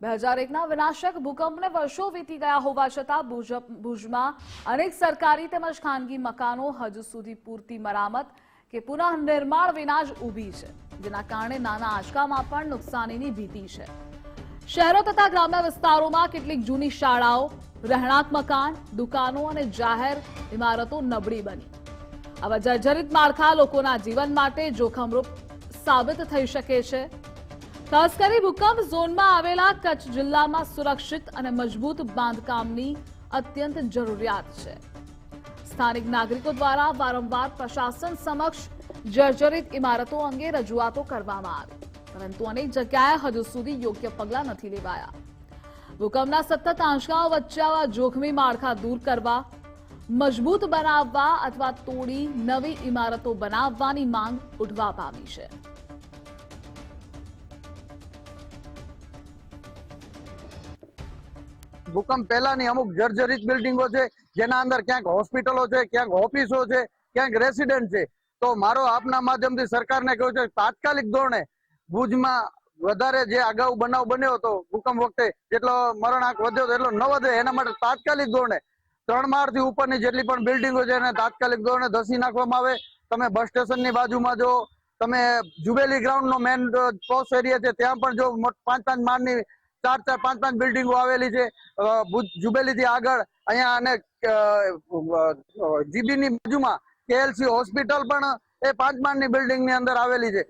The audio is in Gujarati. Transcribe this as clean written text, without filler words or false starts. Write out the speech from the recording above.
2001ના વિનાશક ભૂકંપને વર્ષો વીતી ગયા હોવા છતાં ભુજમાં અનેક સરકારી તેમજ ખાનગી મકાનો હજુ સુધી પૂરતી મરામત કે પુનઃનિર્માણ વિના જ ઊભી છે, જેના કારણે નાના આંચકામાં પણ નુકસાનીની ભીતિ છે। શહેરો તથા ગ્રામ્ય વિસ્તારોમાં કેટલીક જૂની શાળાઓ, રહેણાંક મકાન, દુકાનો અને જાહેર ઇમારતો નબળી બની। આવા જર્જરિત માળખા લોકોના જીવન માટે જોખમરૂપ સાબિત થઈ શકે છે। ખાસ કરી ભૂકંપ ઝોનમાં આવેલા કચ્છ જિલ્લામાં સુરક્ષિત અને મજબૂત બાંધકામની અત્યંત જરૂરિયાત છે। સ્થાનિક નાગરિકો દ્વારા વારંવાર પ્રશાસન સમક્ષ જર્જરિત ઇમારતો અંગે રજૂઆતો કરવામાં આવી, પરંતુ અનેક જગ્યાએ હજુ સુધી યોગ્ય પગલાં નથી લેવાયા। ભૂકંપના સતત આંચકાઓ વચ્ચે આવા જોખમી માળખા દૂર કરવા, મજબૂત બનાવવા અથવા તોડી નવી ઇમારતો બનાવવાની માંગ ઉઠવા પામી છે। ભૂકંપ પહેલાની અમુક જર્જરિત બિલ્ડિંગો છે, જેના અંદર ક્યાંક હોસ્પિટલો છે, ક્યાંક ઓફિસો છે, ક્યાંક રેસિડેન્ટ છે। તો મારો આપના માધ્યમથી સરકારને કહ્યું છે, તાત્કાલિક ધોરણે ભુજમાં વધારે જે અગાઉ બનાવ બન્યો હતો ભૂકંપ વખતે જેટલો મરણાંક વધ્યો હતો એટલો ન વધે, એના માટે તાત્કાલિક ધોરણે 3 માળથી ઉપરની જેટલી પણ બિલ્ડિંગો છે એને તાત્કાલિક ધોરણે ધસી નાખવામાં આવે। તમે બસ સ્ટેશનની બાજુમાં જો, તમે જુબેલી ગ્રાઉન્ડનો મેન પોસ્ટ એરિયા છે ત્યાં પણ જો 5-5 માળની 4-4, 5-5 બિલ્ડિંગો આવેલી છે। જુબેલી થી આગળ અહીંયા અને જીબીની બાજુમાં KLC હોસ્પિટલ પણ એ 5 માળની બિલ્ડિંગની અંદર આવેલી છે।